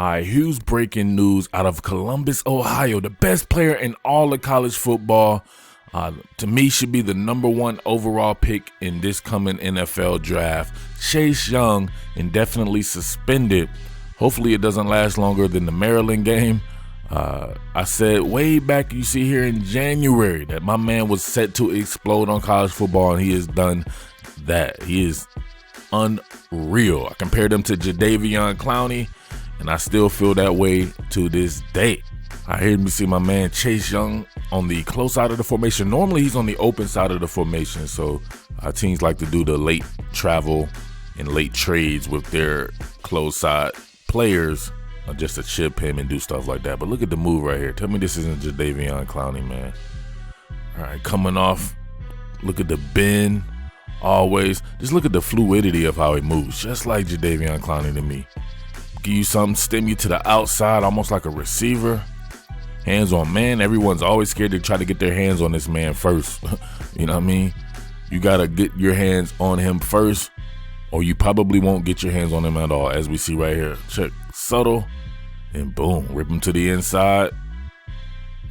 All right, huge breaking news out of Columbus, Ohio. The best player in all of college football, to me, should be the #1 overall pick in this coming NFL draft. Chase Young, indefinitely suspended. Hopefully it doesn't last longer than the Maryland game. I said way back, you see here in January, that my man was set to explode on college football, and he has done that. He is unreal. I compared him to Jadeveon Clowney, and I still feel that way to this day. I hear me see my man Chase Young on the close side of the formation. Normally he's on the open side of the formation, so teams like to do the late travel and late trades with their close side players just to chip him and do stuff like that. But look at the move right here. Tell me this isn't Jadeveon Clowney, man. All right, coming off, look at the bend. Always, just look at the fluidity of how he moves, just like Jadeveon Clowney to me. Give you something, stem you to the outside, almost like a receiver. Hands on man. Everyone's always scared to try to get their hands on this man first. You know what I mean? You got to get your hands on him first, or you probably won't get your hands on him at all, as we see right here. Check, subtle, and boom, rip him to the inside.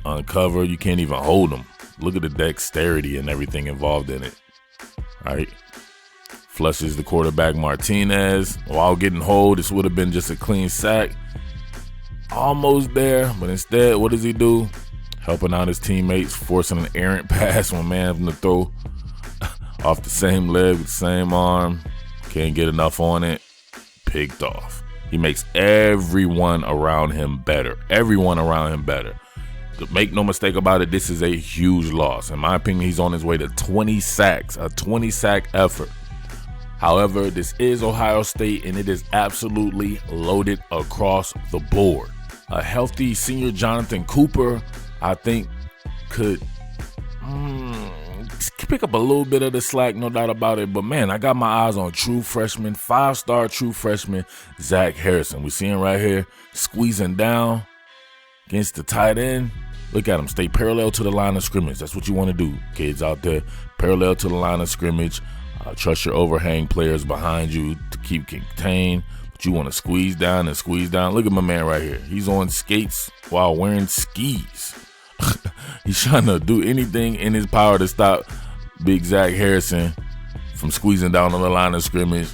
Uncover, you can't even hold him. Look at the dexterity and everything involved in it. All right. Flushes the quarterback Martinez. While getting hold, this would have been just a clean sack. Almost there, but instead, what does he do? Helping out his teammates, forcing an errant pass when man having to throw off the same leg with the same arm. Can't get enough on it. Picked off. He makes everyone around him better. Everyone around him better. Make no mistake about it, this is a huge loss. In my opinion, he's on his way to 20 sacks, a 20-sack effort. However, this is Ohio State, and it is absolutely loaded across the board. A healthy senior Jonathan Cooper, I think, could pick up a little bit of the slack, no doubt about it. But, man, I got my eyes on true freshman, 5-star true freshman, Zach Harrison. We see him right here squeezing down against the tight end. Look at him, stay parallel to the line of scrimmage. That's what you want to do, kids out there. Parallel to the line of scrimmage. Trust your overhang players behind you to keep contained, but you want to squeeze down and squeeze down. Look at my man right here. He's on skates while wearing skis. He's trying to do anything in his power to stop Big Zach Harrison from squeezing down on the line of scrimmage.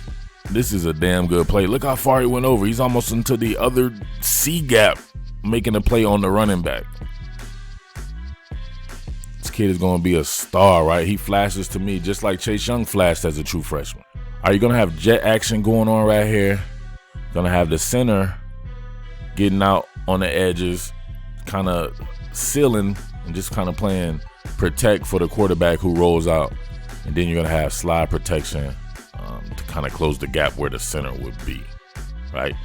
This is a damn good play. Look how far he went over. He's almost into the other C gap, making a play on the running back. Kid is going to be a star, right? He flashes to me just like Chase Young flashed as a true freshman. Are you going to have jet action going on right here? Going to have the center getting out on the edges, kind of sealing and just kind of playing protect for the quarterback who rolls out. And then you're going to have slide protection to kind of close the gap where the center would be, right?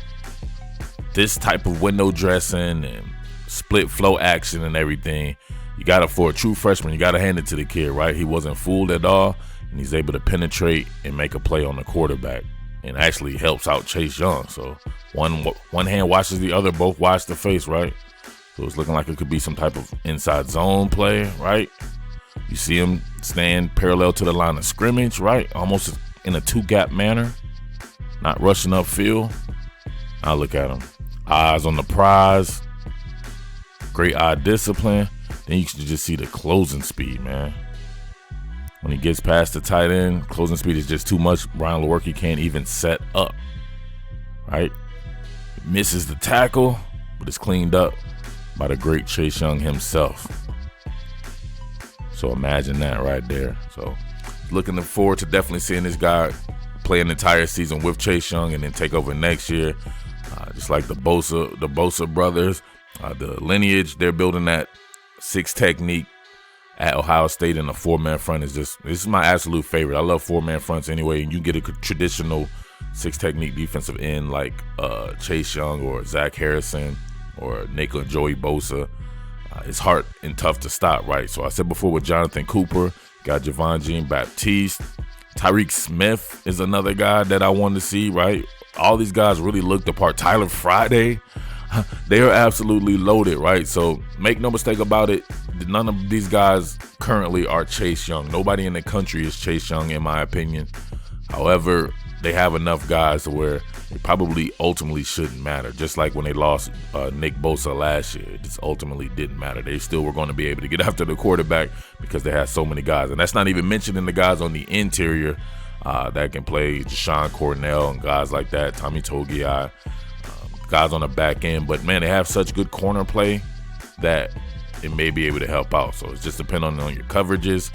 This type of window dressing and split flow action and everything, you got it for a true freshman. You got to hand it to the kid, right? He wasn't fooled at all, and he's able to penetrate and make a play on the quarterback, and actually helps out Chase Young. So one hand washes the other, both wash the face, right? So it's looking like it could be some type of inside zone play, right? You see him stand parallel to the line of scrimmage, right? Almost in a two-gap manner, not rushing upfield. Now look at him. Eyes on the prize. Great eye discipline. Then you can just see the closing speed, man. When he gets past the tight end, closing speed is just too much. Brian Lewerke can't even set up, right? Misses the tackle, but it's cleaned up by the great Chase Young himself. So imagine that right there. So looking forward to definitely seeing this guy play an entire season with Chase Young and then take over next year. Just like the Bosa brothers, the lineage, they're building that 6 technique at Ohio State, and the 4-man front is this is my absolute favorite. I love 4-man fronts anyway, and you get a traditional 6 technique defensive end like Chase Young or Zach Harrison or Nick and Joey Bosa. It's hard and tough to stop, right? So I said before with Jonathan Cooper, got Javon Jean-Baptiste. Tyreek Smith is another guy that I wanted to see, right? All these guys really looked the part. Tyler Friday, they are absolutely loaded, right? So make no mistake about it, none of these guys currently are Chase Young. Nobody in the country is Chase Young, in my opinion. However, they have enough guys to where it probably ultimately shouldn't matter. Just like when they lost Nick Bosa last year, it just ultimately didn't matter. They still were going to be able to get after the quarterback because they had so many guys. And that's not even mentioning the guys on the interior that can play, Deshaun Cornell and guys like that, Tommy Togiai, guys on the back end. But, man, they have such good corner play that it may be able to help out. So it's just depending on your coverages,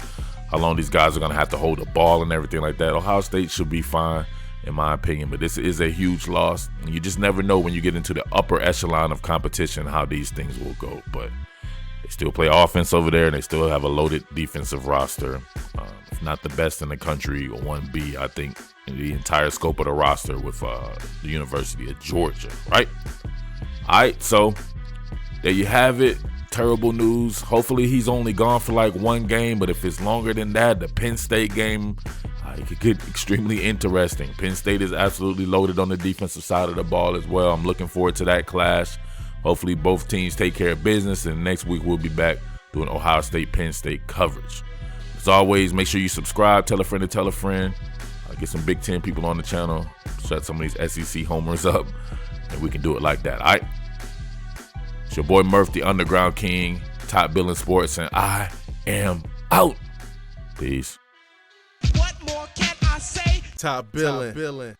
how long these guys are going to have to hold the ball and everything like that. Ohio State should be fine, in my opinion, but this is a huge loss. And you just never know when you get into the upper echelon of competition how these things will go. But they still play offense over there, and they still have a loaded defensive roster. It's not the best in the country, or 1B, I think, in the entire scope of the roster with the University of Georgia, right? All right, so there you have it. Terrible news. Hopefully he's only gone for like one game, but if it's longer than that, the Penn State game, it could get extremely interesting. Penn State is absolutely loaded on the defensive side of the ball as well. I'm looking forward to that clash. Hopefully both teams take care of business, and next week we'll be back doing Ohio State, Penn State coverage. As always, make sure you subscribe, tell a friend to tell a friend. Get some Big Ten people on the channel, shut some of these SEC homers up, and we can do it like that. All right? It's your boy Murf, the Underground King, Top Billin Sports, and I am out. Peace. What more can I say? Top Billin.